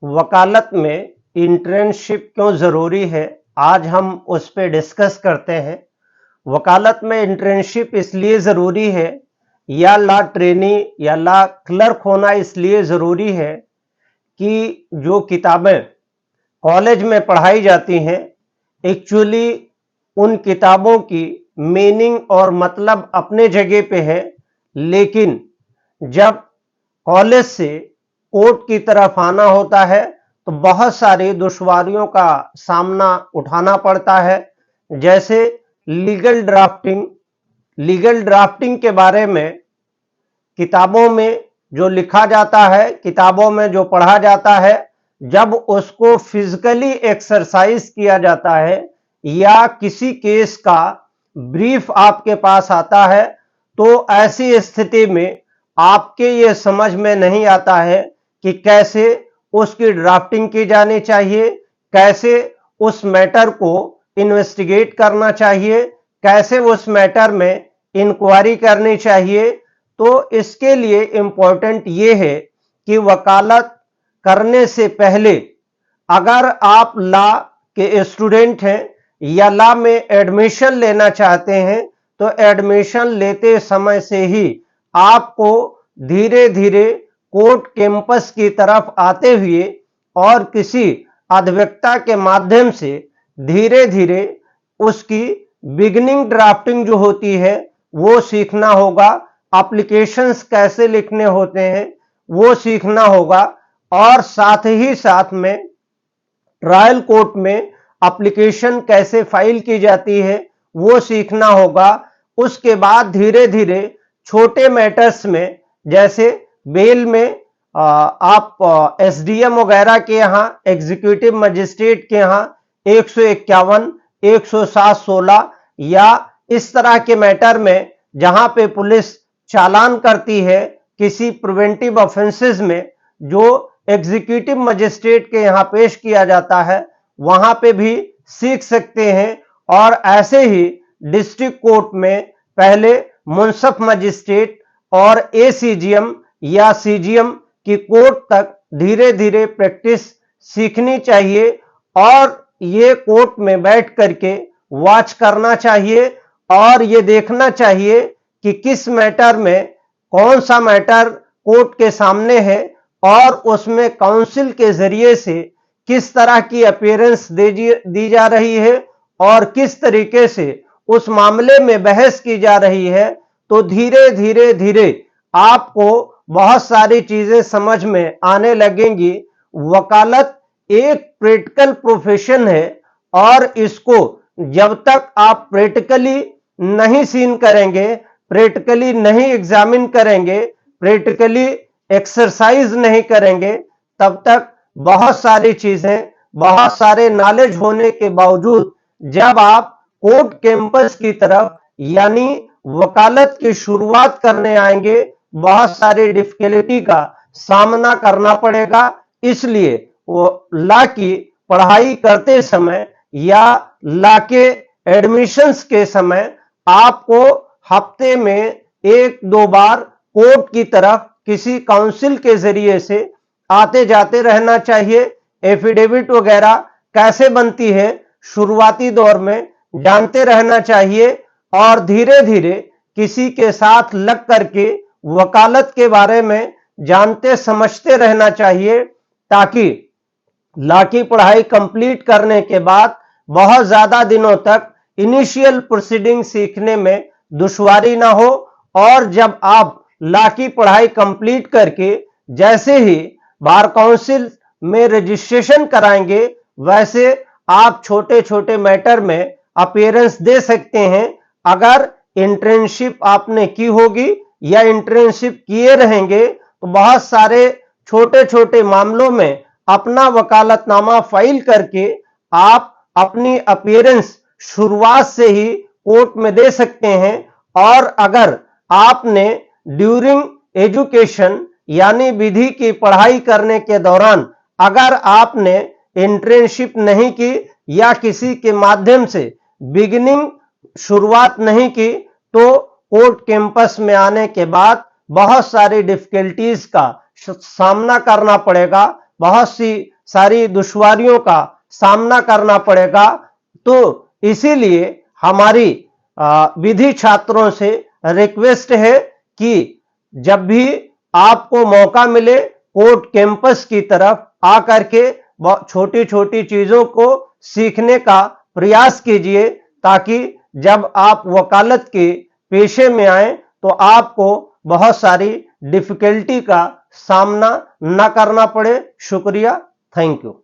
वकालत में इंटर्नशिप क्यों ज़रूरी है, आज हम उस पर डिस्कस करते हैं। वकालत में इंटर्नशिप इसलिए ज़रूरी है या लॉ ट्रेनी या लॉ क्लर्क होना इसलिए ज़रूरी है कि जो किताबें कॉलेज में पढ़ाई जाती हैं, एक्चुअली उन किताबों की मीनिंग और मतलब अपने जगह पे है, लेकिन जब कॉलेज से कोर्ट की तरफ आना होता है तो बहुत सारी दुश्वारियों का सामना उठाना पड़ता है। जैसे लीगल ड्राफ्टिंग के बारे में किताबों में जो लिखा जाता है, किताबों में जो पढ़ा जाता है, जब उसको फिजिकली एक्सरसाइज किया जाता है या किसी केस का ब्रीफ आपके पास आता है, तो ऐसी स्थिति में आपके ये समझ में नहीं आता है कि कैसे उसकी ड्राफ्टिंग की जानी चाहिए, कैसे उस मैटर को इन्वेस्टिगेट करना चाहिए, कैसे उस मैटर में इंक्वायरी करनी चाहिए। तो इसके लिए इम्पोर्टेंट ये है कि वकालत करने से पहले अगर आप लॉ के स्टूडेंट हैं या लॉ में एडमिशन लेना चाहते हैं, तो एडमिशन लेते समय से ही आपको धीरे धीरे कोर्ट कैंपस की तरफ आते हुए और किसी अधिवक्ता के माध्यम से धीरे धीरे उसकी बिगिनिंग ड्राफ्टिंग जो होती है वो सीखना होगा। एप्लीकेशंस कैसे लिखने होते हैं वो सीखना होगा, और साथ ही साथ में ट्रायल कोर्ट में एप्लीकेशन कैसे फाइल की जाती है वो सीखना होगा। उसके बाद धीरे धीरे छोटे मैटर्स में, जैसे बेल में आप एसडीएम वगैरह के यहाँ, एग्जीक्यूटिव मजिस्ट्रेट के यहाँ 151, 107-16 या इस तरह के मैटर में जहां पे पुलिस चालान करती है किसी प्रिवेंटिव ऑफेंसेस में, जो एग्जीक्यूटिव मजिस्ट्रेट के यहाँ पेश किया जाता है, वहां पे भी सीख सकते हैं। और ऐसे ही डिस्ट्रिक्ट कोर्ट में पहले मुंसफ मजिस्ट्रेट और एसीजीएम या सीजीएम की कोर्ट तक धीरे धीरे प्रैक्टिस सीखनी चाहिए, और ये कोर्ट में बैठ करके वॉच करना चाहिए और ये देखना चाहिए कि किस मैटर में कौन सा मैटर कोर्ट के सामने है और उसमें काउंसिल के जरिए से किस तरह की अपीयरेंस दी जा रही है और किस तरीके से उस मामले में बहस की जा रही है। तो धीरे धीरे धीरे आपको बहुत सारी चीजें समझ में आने लगेंगी। वकालत एक प्रैक्टिकल प्रोफेशन है और इसको जब तक आप प्रैक्टिकली नहीं सीन करेंगे, प्रैक्टिकली नहीं एग्जामिन करेंगे, प्रैक्टिकली एक्सरसाइज नहीं करेंगे, तब तक बहुत सारी चीजें, बहुत सारे नॉलेज होने के बावजूद जब आप कोर्ट कैंपस की तरफ यानी वकालत की शुरुआत करने आएंगे, बहुत सारी डिफिकल्टी का सामना करना पड़ेगा। इसलिए वो लॉ की पढ़ाई करते समय या लॉ के एडमिशंस के समय आपको हफ्ते में 1-2 बार कोर्ट की तरफ किसी काउंसिल के जरिए से आते जाते रहना चाहिए। एफिडेविट वगैरह कैसे बनती है शुरुआती दौर में जानते रहना चाहिए, और धीरे धीरे किसी के साथ लग करके वकालत के बारे में जानते समझते रहना चाहिए, ताकि लॉ की पढ़ाई कंप्लीट करने के बाद बहुत ज्यादा दिनों तक इनिशियल प्रोसीडिंग सीखने में दुश्वारी ना हो। और जब आप लॉ की पढ़ाई कंप्लीट करके जैसे ही बार काउंसिल में रजिस्ट्रेशन कराएंगे, वैसे आप छोटे छोटे मैटर में अपीयरेंस दे सकते हैं। अगर इंटर्नशिप आपने की होगी या इंटर्नशिप किए रहेंगे, तो बहुत सारे छोटे छोटे मामलों में अपना वकालतनामा फाइल करके आप अपनी अपीयरेंस शुरुआत से ही कोर्ट में दे सकते हैं। और अगर आपने ड्यूरिंग एजुकेशन यानी विधि की पढ़ाई करने के दौरान अगर आपने इंटर्नशिप नहीं की या किसी के माध्यम से बिगिनिंग शुरुआत नहीं की, तो कोर्ट कैंपस में आने के बाद बहुत सारी डिफिकल्टीज का सामना करना पड़ेगा, बहुत सी सारी दुश्वारियों का सामना करना पड़ेगा। तो इसीलिए हमारी विधि छात्रों से रिक्वेस्ट है कि जब भी आपको मौका मिले कोर्ट कैंपस की तरफ आकर के छोटी छोटी चीजों को सीखने का प्रयास कीजिए, ताकि जब आप वकालत के पेशे में आए तो आपको बहुत सारी डिफिकल्टी का सामना न करना पड़े। शुक्रिया, थैंक यू।